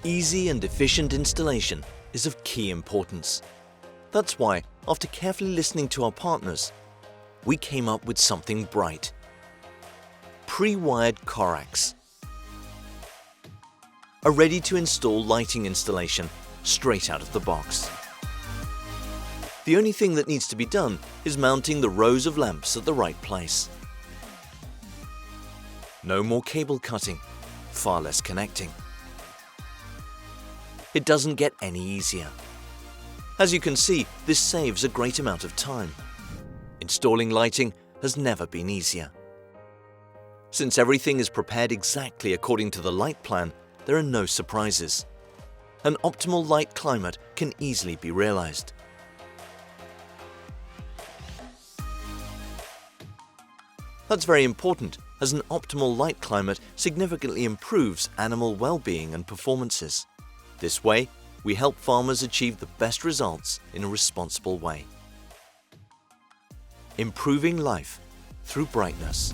Easy and efficient installation is of key importance. That's why, after carefully listening to our partners, we came up with something bright. Pre-wired CORAX. A ready-to-install lighting installation straight out of the box. The only thing that needs to be done is mounting the rows of lamps at the right place. No more cable cutting, far less connecting. It doesn't get any easier. As you can see, this saves a great amount of time. Installing lighting has never been easier. Since everything is prepared exactly according to the light plan, there are no surprises. An optimal light climate can easily be realized. That's very important, as an optimal light climate significantly improves animal well-being and performances. This way, we help farmers achieve the best results in a responsible way. Improving life through brightness.